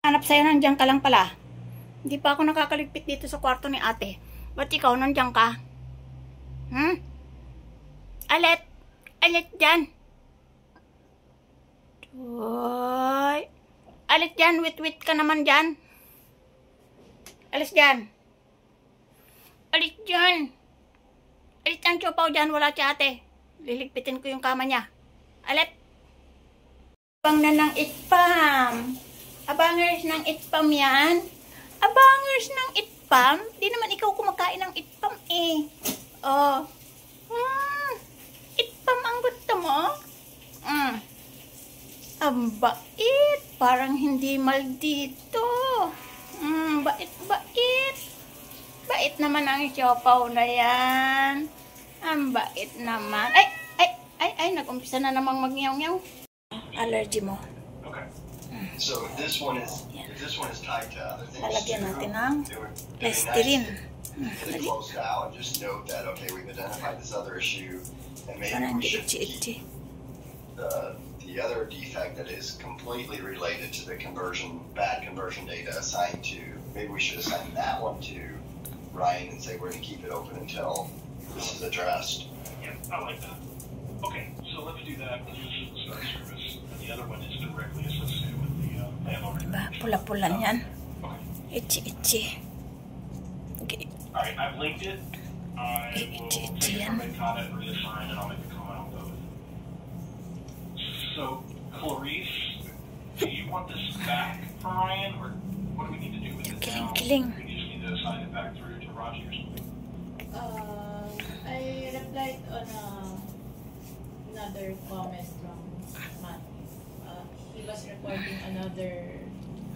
Hanap sa'yo, nandiyan ka lang pala. Hindi pa ako nakakaligpit dito sa kwarto ni ate. Ba't ikaw nandiyan ka? Alet! Alet dyan! Uy! Alet dyan! Wit-wit ka naman dyan! Alis dyan! Alit dyan! Alit ang tsopaw dyan, wala si ate. Liligpitin ko yung kama niya. Alit! Abang na ng itpam. Abangers ng itpam yan. Abangers ng itpam? Di naman ikaw kumakain ng itpam eh. Oh. Itpam ang gusto mo? Ang bait. Parang hindi maldito. Bait. Bait naman ang siopaw na yan. Ang bait naman. Ay, nag-umpisa na namang mag-nyaw-nyaw. Allergy mo. Okay. So this one is tied to other things. Lalagyan natin ng Listerine. Close it out and just note that okay, we've identified this other issue and maybe we should keep the other defect that is completely related to the bad conversion data assigned to, maybe we should assign that one to Ryan and say we're going to keep it open until this is addressed. Yeah, I like that. Okay, so let's do that. This is the start service. And the other one is directly associated with the landlord. Diba? Pula-pula niyan. Okay. Itchy. Okay. Alright, I've linked it. I will take it from the comment and reassign, and I'll make a comment on both. So, Clarice, do you want this back from Ryan, or what do we need to do with it now? Kiling. We just need to assign it back through to Raji or something? I replied on another comment from Matt. He was reporting another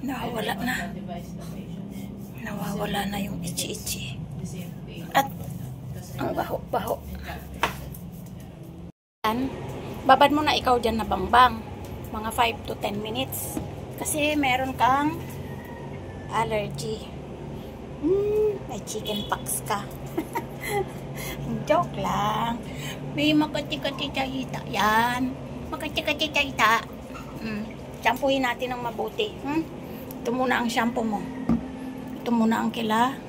Nawawala item na. on the device location and Nawawala na yung itchy. the same page. At Kasi ang baho. encounters Yan. Babad mo na ikaw dyan na bangbang. Mga 5 to 10 minutes. Kasi meron kang allergy. May chicken pox ka. Joke lang. May makati-kati-tayita yan. Makati-kati-tayita. Shampoohin natin ng mabuti. Ito muna ang shampoo mo. Ito muna ang kila.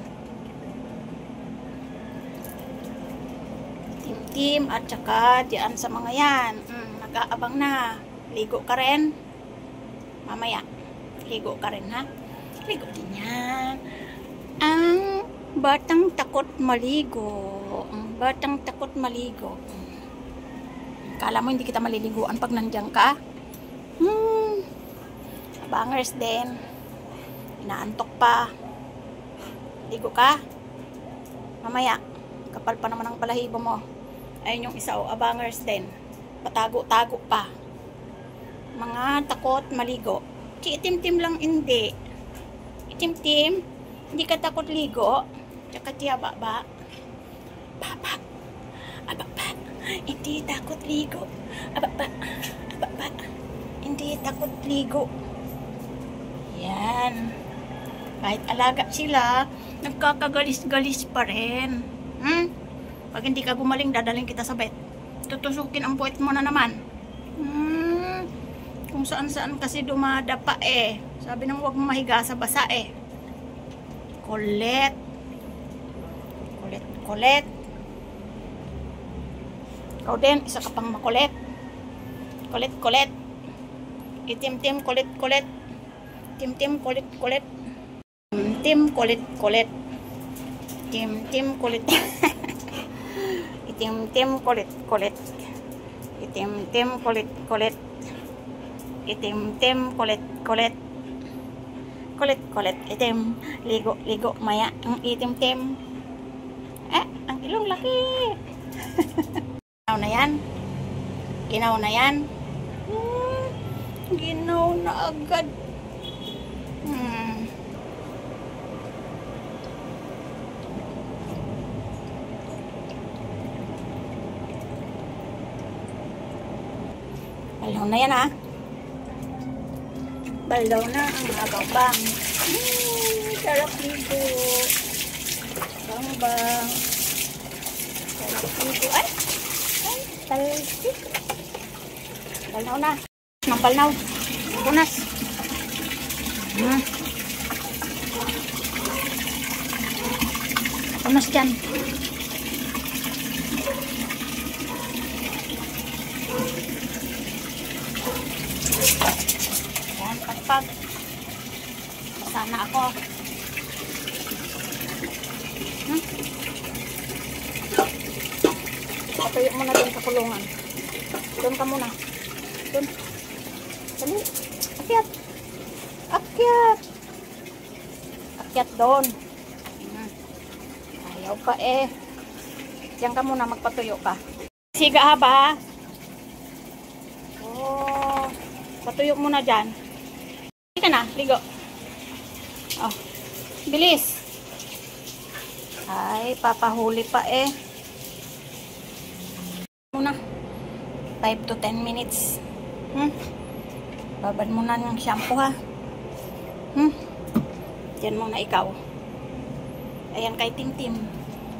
Tim at saka diyan sa mga yan. Nag-aabang na. Ligo ka rin. Mamaya. Ligo ka rin ha. Ligo din yan. Ang batang takot maligo. Ang batang takot maligo. Kala mo hindi kita maliliguan pag nandiyan ka? Bangers din. Inaantok pa. Ligo ka? Mamaya. Kapal pa naman ang balahibo mo. Ayun yung isa o, abangers din. Patago-tago pa. Mga takot maligo. Itim-tim lang hindi. Itim-tim. Hindi ka takot ligo. Tsaka tiyaba ba? Baba. Ababa. Hindi takot ligo. Ababa. Ababa. Hindi takot ligo. Yan. Kahit alaga sila, nagkakagalis-galis pa rin. Pag hindi ka gumaling, dadaling kita sa vet. Tutusukin ang puwet mo na naman. Kung saan-saan kasi dumadapa eh. Sabi nang huwag mo mahiga sa basa eh. Kulit. Kulit. Ikaw din, isa ka pang makulit. Kulit. Itim-tim, kulit. Tim-tim, kulit. Tim, kulit. Tim, kulit. Itim-tim, kulit. Itim-tim, kulit. Itim-tim, kulit. Kulit, itim. Ligo, maya. Ang itim-tim. Ang ilong laki. Ginaw na yan. Ginaw na agad. Balaw na yan ha. Balaw na ang mga bangbang. Sarap ligo. Bangbang. Sarap ligo. Ay, talsik. Balnaw na. Balnaw. Punas. Unas dyan. Yan, pagpag. Sana ako. Patuyo mo na doon sa kulungan. Doon ka muna. Doon. Dali. Akyat. Akyat. Akyat doon. Ayaw pa eh. Diyan ka muna, magpatuyo ka. Siga ha ba? Oh. Patuyo muna dyan. Hindi ka na, ligo. Oh. Bilis. Ay, papahuli pa eh. Muna. 5 to 10 minutes. Babad muna ng shampoo ha. Diyan muna ikaw. Ayan kay Timtim.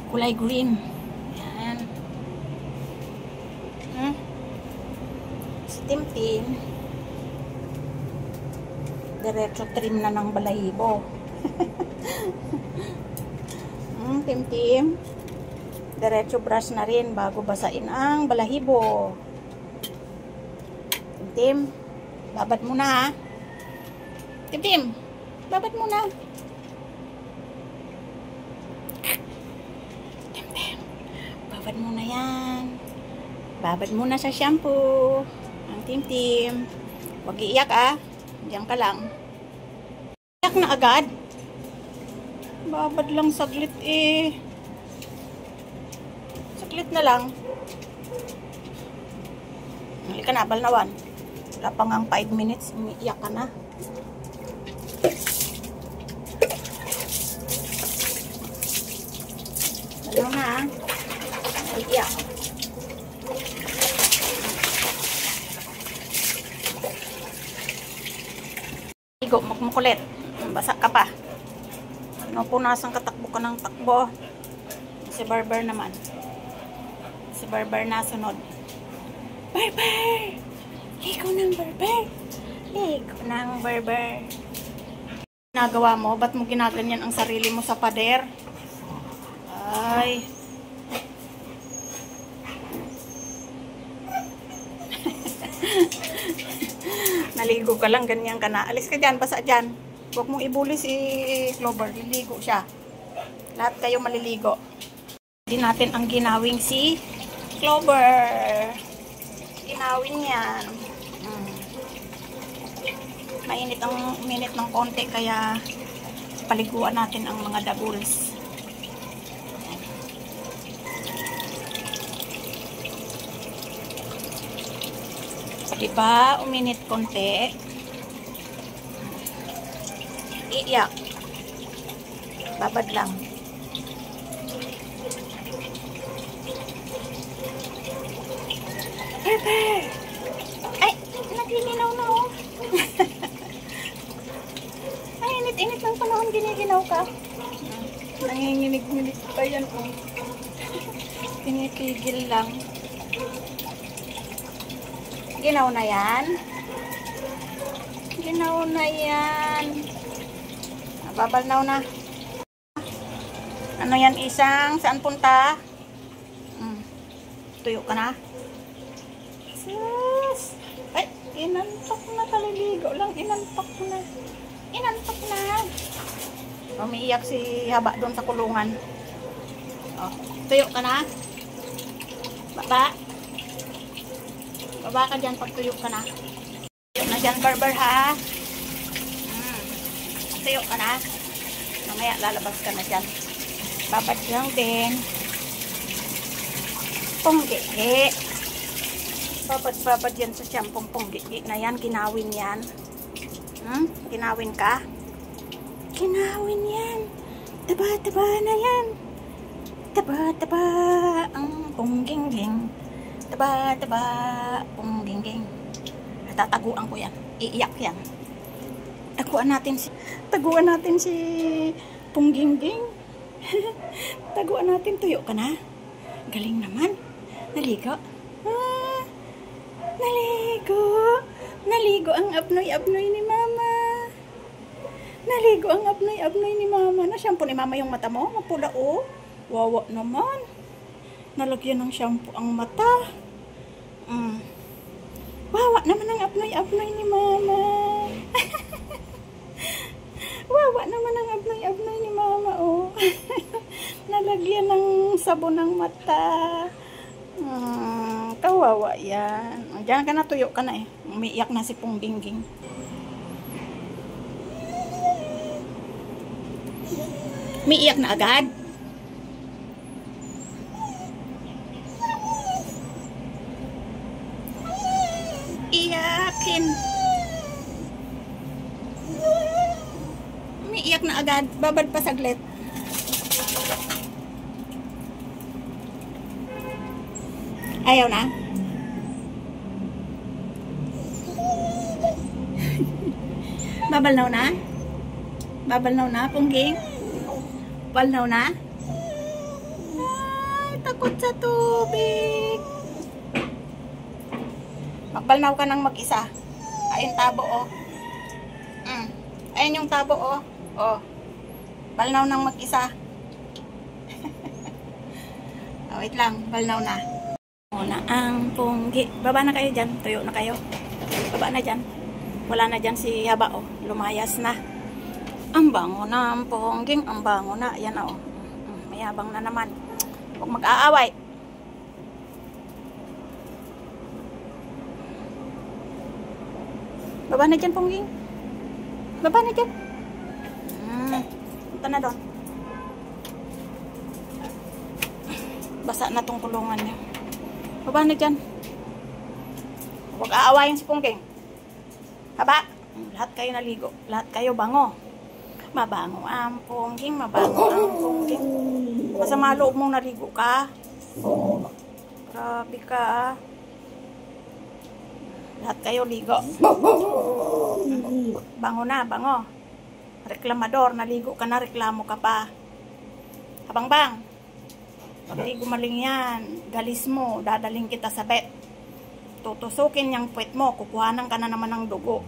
Kulay green. Ayan. Si Timtim. Diretso trim na ng balahibo. Timtim. Diretso brush na rin bago basain ang balahibo. Timtim. Babad muna ha. Timtim. Babad muna. Timtim. Babad muna yan. Babad muna sa shampoo. Ang Timtim. Huwag iiyak ah. Diyan ka lang. Iyak na agad. Babad lang saglit eh. Saglit na lang. Halika na, balnawan. Wala pa ngang 5 minutes. Umiiyak ka na. Ano na? Umiiyak. Ligo, magmukulit. Basa ka pa. Punasan katakbo ka ng takbo. Si Barber naman. Si Barber na sunod. Barber! Ligo ng Barber! Ligo ng Barber! Ginagawa mo? Ba't mo ginaganyan ang sarili mo sa pader? Ay. Naligo ka lang, ganyan ka na. Alis ka dyan, basa dyan. Huwag mong ibuli si Clover. Liligo siya. Lahat kayo maliligo. Hindi natin ang ginawing si Clover. Ginawin yan. Mainit ng konti kaya paliguan natin ang mga daguls. Diba? Uminit konti. Iiyak. Babad lang. Barber! Ay! Naglilinaw na oh. Ay, init-init ng panahon. Giniginaw ka. Nanginginig-minig pa yan oh. Pinipigil lang. Ginaw na yan. Ginaw na yan. Babalnaw na. Ano yan isang? Saan punta? Tuyo ka na? Sus! Ay! Inantok na. Kaliligo lang. Inantok na. Inantok na. Umiiyak si Haba doon sa kulungan. Oh, tuyo ka na? Baba? Baba ka dyan pag tuyo ka na. Tuyo na dyan, Barber ha? Tuyo ka na. Mamaya lalabas ka na dyan. Babad lang din. Ponggi. Babad yan sa shampoo ponggi na yan. Ginawin yan. Ginawin ka? Ginawin yan. Taba na yan. Taba ang pongging-ging. Taba pongging-ging. Tataguan ko yan. Iiyak yan. Taguan natin si Pongging-ging. Taguan natin. Tuyo ka na. Galing naman. Naligo. Naligo ang apnoy ni Mama. Naligo ang abnoy-abnoy ni mama. Na-shampoo ni mama yung mata mo. Mapula oh. Wawa naman. Nalagyan ng shampoo ang mata. Wawa naman ang abnoy-abnoy ni mama. Wawa naman ang abnoy-abnoy ni mama oh. Nalagyan ng sabon ng mata. Kawawa yan. Diyan ka na, tuyo ka na eh. Umiiyak na si Pong Gingging. Umiiyak na agad. Iyakin. Umiiyak na agad. Babad pa saglit. Ayaw na? Babalnaw na? Babalnaw na, Pungging? Balnaw na? Ay, takot sa tubig. Magbalnaw ka ng mag-isa. Ayun tabo, oh. Ayun yung tabo, oh. Oh. Balnaw ng mag-isa. Oh, wait lang. Balnaw na. Na ang Punggi. Baba na kayo dyan. Tuyo na kayo. Baba na dyan. Wala na dyan si Haba, oh. Lumayas na. Ang bango na ang Pungging. Ang bango na. Yan, oh. Mayabang na naman. Huwag mag-aaway. Baba na dyan, Pungging. Baba na dyan. Punta na doon. Basa na tong kulungan niya. Baba na dyan. Huwag aawayin si Pungging. Haba. Lahat kayo naligo. Lahat kayo bango. Mabango ang Pungging. Mabango ang Pungging. Masama loob mong naligo ka. Grabe ka ah. Lahat kayo ligo. Bango na, bango. Reklamador, naligo ka na, reklamo ka pa. Habang-bang. Pag di gumaling yan, galis mo, dadaling kita sa vet. Tutusukin yung puwet mo, kukuhanan ka na naman ng dugo.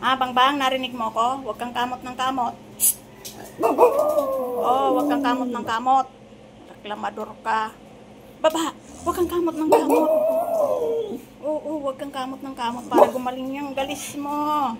Bang-bang, narinig mo ko? Huwag kang kamot ng kamot. Oh, huwag kang kamot ng kamot. Reklamador ka. Baba, huwag kang kamot ng kamot. Oo, huwag kang kamot ng kamot para gumaling yung galis mo.